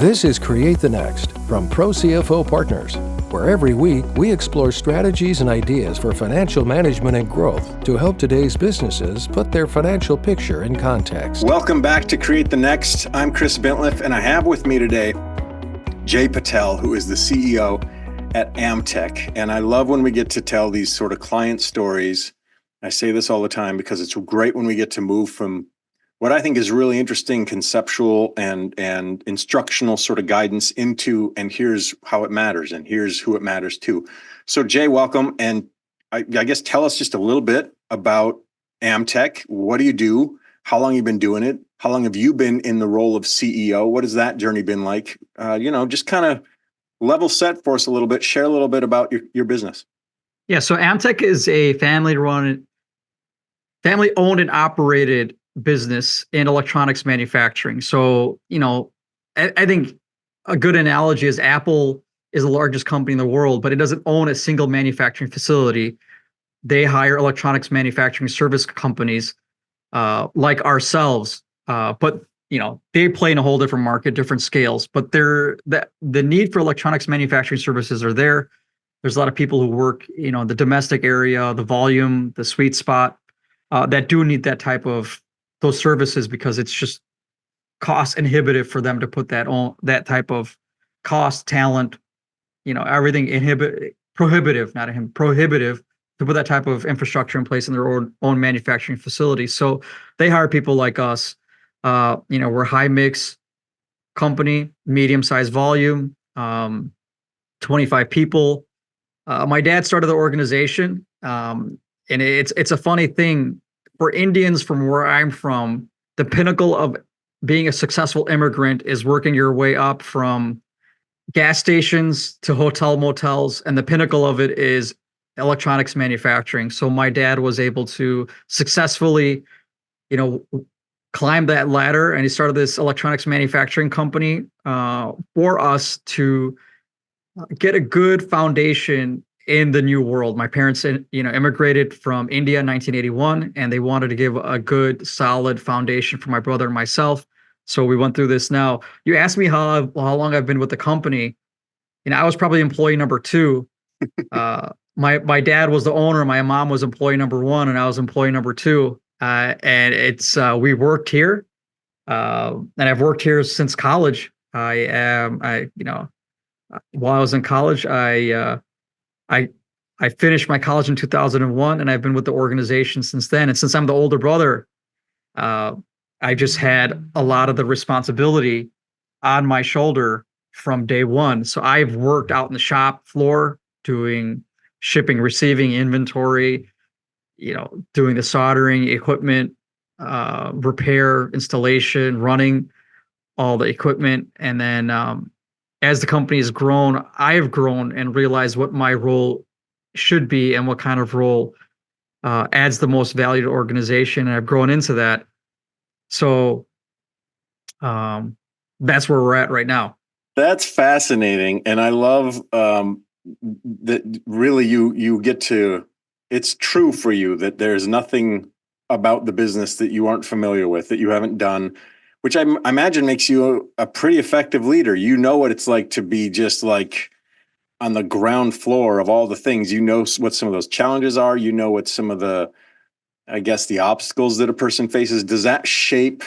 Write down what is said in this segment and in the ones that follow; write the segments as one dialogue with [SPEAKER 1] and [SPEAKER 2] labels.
[SPEAKER 1] This is Create the Next from ProCFO Partners, where every week we explore strategies and ideas for financial management and growth to help today's businesses put their financial picture in context.
[SPEAKER 2] Welcome back to Create the Next. I'm Chris Bentliff, and I have with me today Jay Patel, who is the CEO at Amtech. And I love when we get to tell these sort of client stories. I say this all the time because it's great when we get to move from what I think is really interesting conceptual and instructional sort of guidance into, and here's how it matters, and here's who it matters to. So Jay, welcome. And I guess tell us just a little bit about Amtech. What do you do? How long have you been doing it? How long have you been in the role of CEO? What has that journey been like? Just kind of level set for us a little bit, share a little bit about your business.
[SPEAKER 3] Yeah, so Amtech is a family-owned and operated business in electronics manufacturing. So, I think a good analogy is Apple is the largest company in the world, but it doesn't own a single manufacturing facility. They hire electronics manufacturing service companies like ourselves, but they play in a whole different market, different scales. But the need for electronics manufacturing services are there. There's a lot of people who work, the domestic area, the volume, the sweet spot that do need that type of those services because it's just cost inhibitive for them to put that type of cost, talent, everything prohibitive to put that type of infrastructure in place in their own manufacturing facilities. So they hire people like us. We're high mix company, medium-sized volume, 25 people. My dad started the organization, and it's a funny thing. For Indians from where I'm from, the pinnacle of being a successful immigrant is working your way up from gas stations to hotel motels, and the pinnacle of it is electronics manufacturing. So my dad was able to successfully, climb that ladder, and he started this electronics manufacturing company for us to get a good foundation in the new world. My parents, immigrated from India in 1981, and they wanted to give a good, solid foundation for my brother and myself. So we went through this. Now, you asked me how long I've been with the company. I was probably employee number 2. My dad was the owner. My mom was employee number 1, and I was employee number 2. And it's we worked here, and I've worked here since college. While I was in college, I finished my college in 2001, and I've been with the organization since then. And since I'm the older brother, I just had a lot of the responsibility on my shoulder from day one. So I've worked out in the shop floor doing shipping, receiving, inventory, doing the soldering, equipment, repair, installation, running all the equipment. And then as the company has grown, I have grown and realized what my role should be and what kind of role adds the most value to the organization. And I've grown into that. So that's where we're at right now.
[SPEAKER 2] That's fascinating. And I love that really you get to, it's true for you that there's nothing about the business that you aren't familiar with, that you haven't done, which I imagine makes you a pretty effective leader. You know what it's like to be just like on the ground floor of all the things. You know what some of those challenges are. You know what some of the, I guess, the obstacles that a person faces. Does that shape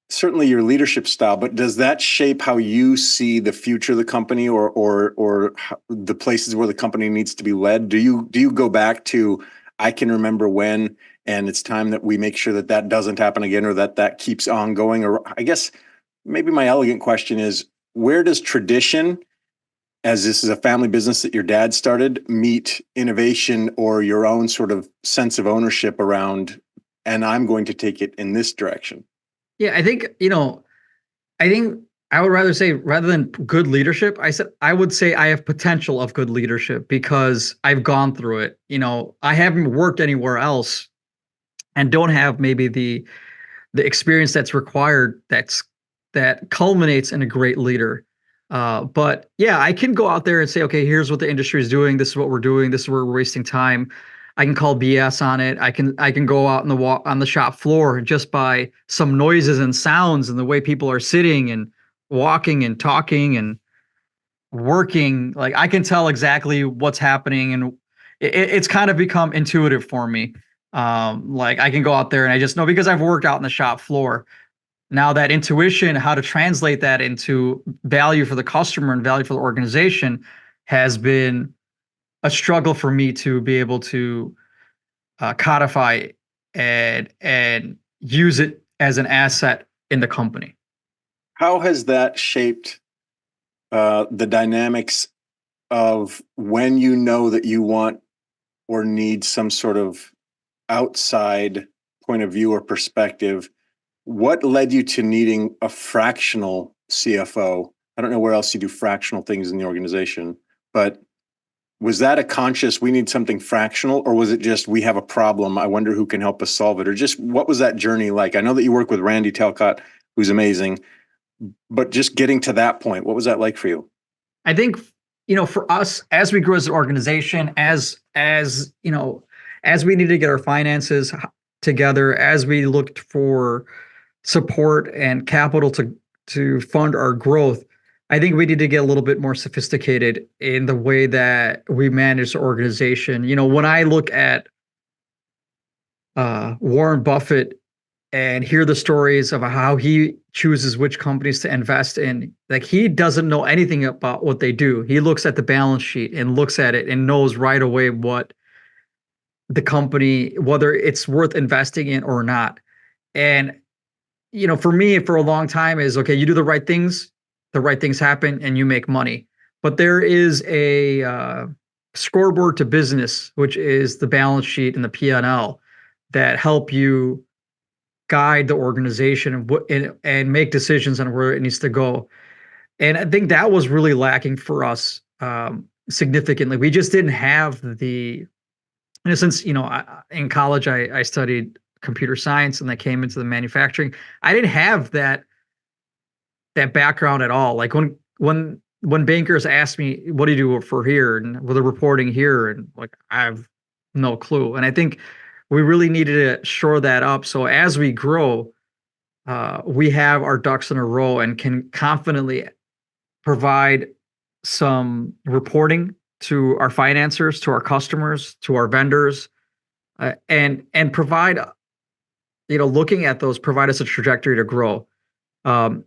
[SPEAKER 2] certainly your leadership style, but does that shape how you see the future of the company or the places where the company needs to be led? Do you go back to, I can remember when, and it's time that we make sure that doesn't happen again, or that keeps on going? Or I guess maybe my elegant question is, where does tradition, as this is a family business that your dad started, meet innovation or your own sort of sense of ownership around, and I'm going to take it in this direction?
[SPEAKER 3] Yeah, I think I would rather say, rather than good leadership, I would say I have potential of good leadership because I've gone through it. I haven't worked anywhere else and don't have maybe the experience that's required that culminates in a great leader. But yeah, I can go out there and say, okay, here's what the industry is doing. This is what we're doing. This is where we're wasting time. I can call BS on it. I can go out on the shop floor just by some noises and sounds and the way people are sitting and walking and talking and working, like I can tell exactly what's happening, and it's kind of become intuitive for me. Like I can go out there and I just know because I've worked out in the shop floor. Now that intuition, how to translate that into value for the customer and value for the organization has been a struggle for me to be able to codify and use it as an asset in the company.
[SPEAKER 2] How has that shaped the dynamics of when you know that you want or need some sort of outside point of view or perspective? What led you to needing a fractional CFO? I don't know where else you do fractional things in the organization, but was that a conscious, we need something fractional, or was it just, we have a problem, I wonder who can help us solve it? Or just what was that journey like? I know that you work with Randy Talcott, who's amazing, but just getting to that point, what was that like for you?
[SPEAKER 3] I think, for us, as we grew as an organization, as as we needed to get our finances together, as we looked for support and capital to fund our growth, I think we need to get a little bit more sophisticated in the way that we manage the organization. When I look at Warren Buffett and hear the stories of how he chooses which companies to invest in, like he doesn't know anything about what they do. He looks at the balance sheet and looks at it and knows right away what the company, whether it's worth investing in or not. And for me, for a long time is okay, you do the right things happen and you make money. But there is a scoreboard to business, which is the balance sheet and the P&L that help you guide the organization and make decisions on where it needs to go. And I think that was really lacking for us significantly. We just didn't have in a sense, in college, I studied computer science and I came into the manufacturing. I didn't have that background at all. Like when bankers ask me, what do you do for here? And with the reporting here, and like, I have no clue. And I think we really needed to shore that up. So as we grow, we have our ducks in a row and can confidently provide some reporting to our financiers, to our customers, to our vendors, and provide, looking at those, provide us a trajectory to grow. And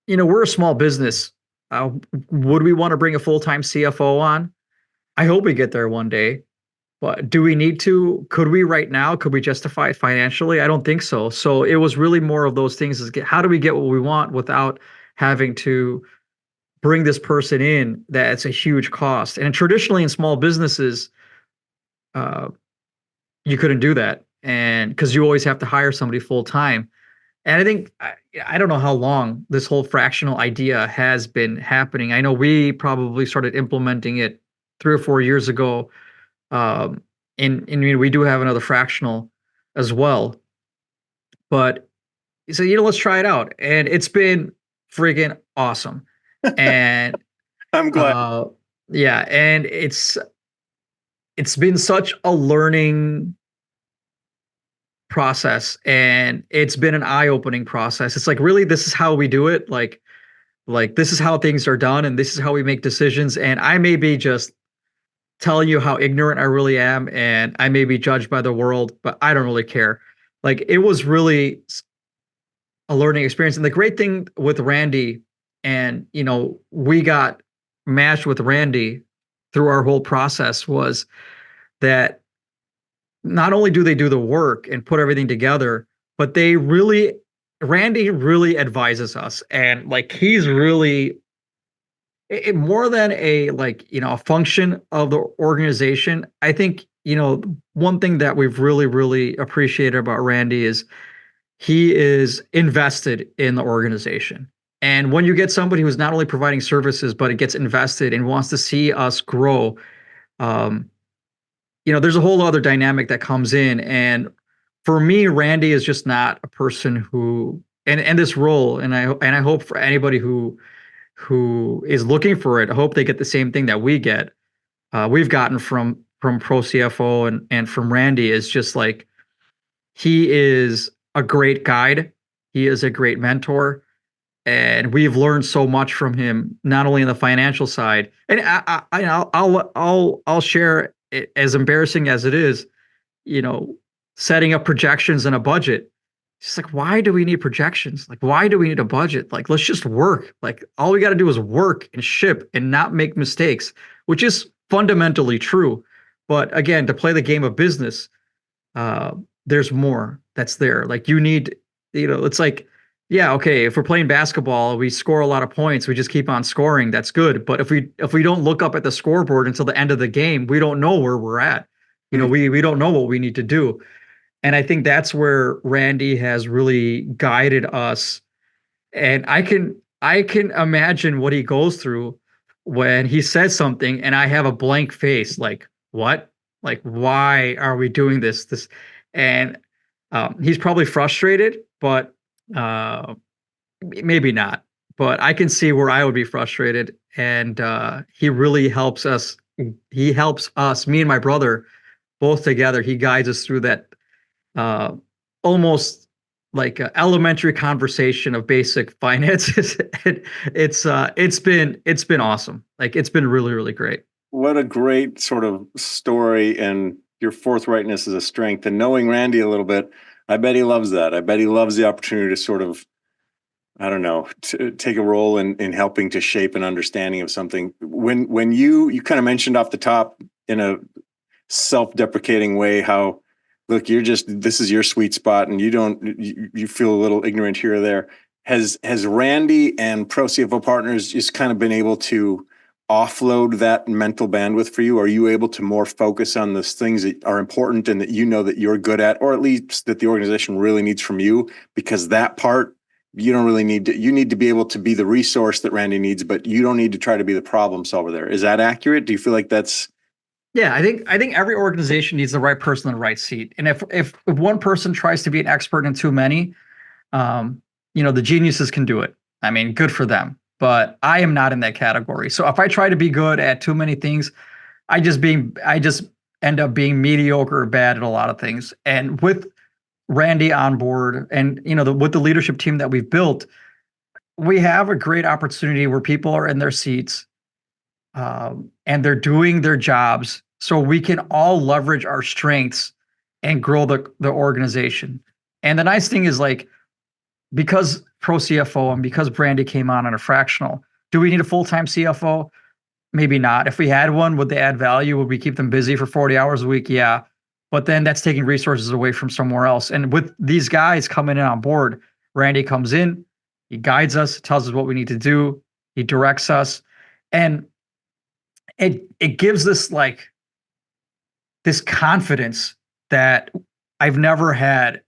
[SPEAKER 3] we're a small business. Would we want to bring a full-time CFO on? I hope we get there one day. But do we need to? Could we right now? Could we justify it financially? I don't think so. So it was really more of those things: how do we get what we want without having to bring this person in? That's a huge cost. And traditionally in small businesses, you couldn't do that, and because you always have to hire somebody full time. And I think I don't know how long this whole fractional idea has been happening. I know we probably started implementing it 3 or 4 years ago. And we do have another fractional as well, but so let's try it out, and it's been freaking awesome. And
[SPEAKER 2] I'm glad.
[SPEAKER 3] yeah, and it's been such a learning process, and it's been an eye-opening process. It's like, really, this is how we do it. Like this is how things are done, and this is how we make decisions. And I may be just telling you how ignorant I really am, and I may be judged by the world, but I don't really care. Like, it was really a learning experience. And the great thing with Randy, and we got matched with Randy through our whole process, was that not only do they do the work and put everything together, but Randy really advises us, and like he's really more than a function of the organization. I think one thing that we've really appreciated about Randy is he is invested in the organization. And when you get somebody who's not only providing services, but it gets invested and wants to see us grow, there's a whole other dynamic that comes in. And for me, Randy is just not a person who, and this role, and I hope for anybody who is looking for it, I hope they get the same thing that we've gotten from ProCFO and from Randy, is just like, he is a great guide. He is a great mentor. and we've learned so much from him, not only on the financial side. And I'll share it, as embarrassing as it is, you know, setting up projections and a budget. It's like, why do we need projections? Like, why do we need a budget? Like, let's just work. Like, all we got to do is work and ship and not make mistakes, which is fundamentally true. But again, to play the game of business, uh, there's more that's there. Like, you need, it's like, yeah, okay, if we're playing basketball, we score a lot of points, we just keep on scoring. That's good. But if we don't look up at the scoreboard until the end of the game, we don't know where we're at. We don't know what we need to do. And I think that's where Randy has really guided us. And I can imagine what he goes through when he says something and I have a blank face, like, what? Like, why are we doing this? And he's probably frustrated, but maybe not. But I can see where I would be frustrated. And he really helps us. He helps us, me and my brother, both together. He guides us through that uh, almost like an elementary conversation of basic finances. It's been awesome. Like, it's been really, really great.
[SPEAKER 2] What a great sort of story, and your forthrightness is a strength. And knowing Randy a little bit, I bet he loves that. I bet he loves the opportunity to sort of, I don't know, to take a role in helping to shape an understanding of something. When you kind of mentioned off the top in a self-deprecating way how, look, this is your sweet spot, and you feel a little ignorant here or there. Has Randy and ProCFO Partners just kind of been able to offload that mental bandwidth for you? Are you able to more focus on those things that are important and that you know that you're good at, or at least that the organization really needs from you? Because that part, you don't really need to. You need to be able to be the resource that Randy needs, but you don't need to try to be the problem solver there. Is that accurate? Do you feel like that's...
[SPEAKER 3] Yeah, I think every organization needs the right person in the right seat. And if one person tries to be an expert in too many, the geniuses can do it. I mean, good for them. But I am not in that category. So if I try to be good at too many things, I just end up being mediocre or bad at a lot of things. And with Randy on board, and with the leadership team that we've built, we have a great opportunity where people are in their seats, and they're doing their jobs, so we can all leverage our strengths and grow the organization. And the nice thing is, like, because ProCFO and because Brandy came on a fractional, do we need a full-time CFO? Maybe not. If we had one, would they add value? Would we keep them busy for 40 hours a week? Yeah. But then that's taking resources away from somewhere else. And with these guys coming in on board, Randy comes in, he guides us, tells us what we need to do, he directs us. And it gives us like this confidence that I've never had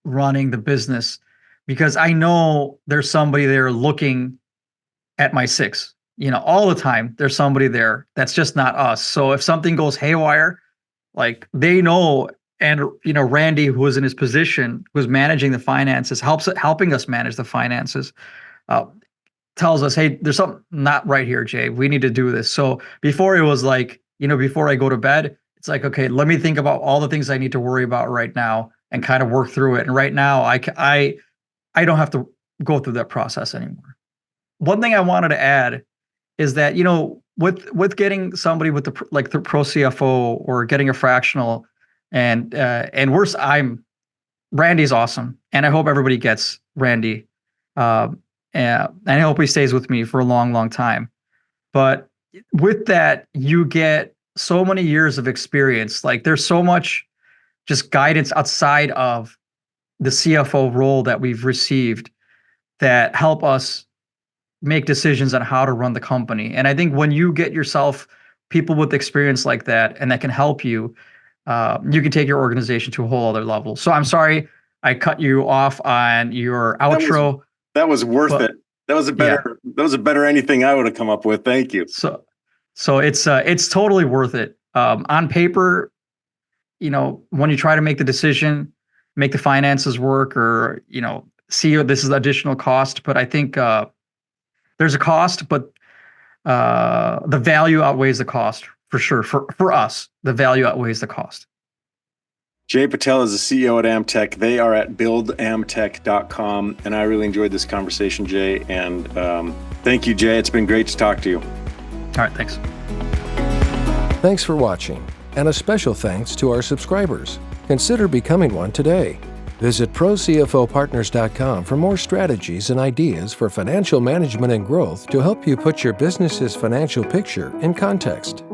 [SPEAKER 3] running the business, because I know there's somebody there looking at my six. All the time there's somebody there that's just not us. So if something goes haywire, like, they know. And Randy, who was in his position, who's managing the finances, helping us manage the finances, tells us, hey, there's something not right here, Jay. We need to do this. So before, it was like, before I go to bed, it's like, okay, let me think about all the things I need to worry about right now and kind of work through it. And right now, I don't have to go through that process anymore. One thing I wanted to add is that, with getting somebody with the pro CFO or getting a fractional, and Randy's awesome, and I hope everybody gets Randy. And I hope he stays with me for a long, long time. But with that, you get so many years of experience. Like, there's so much just guidance outside of the CFO role that we've received that help us make decisions on how to run the company. And I think when you get yourself people with experience like that, and that can help you, you can take your organization to a whole other level. So I'm sorry I cut you off on your outro.
[SPEAKER 2] That was worth it. That was a better anything I would have come up with. Thank you.
[SPEAKER 3] So it's totally worth it. On paper, when you try to make the decision, make the finances work, or see this is additional cost, but I think there's a cost, but the value outweighs the cost for sure. For us, the value outweighs the cost.
[SPEAKER 2] Jay Patel is the CEO at Amtech. They are at buildamtech.com. And I really enjoyed this conversation, Jay. And thank you, Jay. It's been great to talk to you.
[SPEAKER 3] All right, thanks.
[SPEAKER 1] Thanks for watching, and a special thanks to our subscribers. Consider becoming one today. Visit ProCFOPartners.com for more strategies and ideas for financial management and growth to help you put your business's financial picture in context.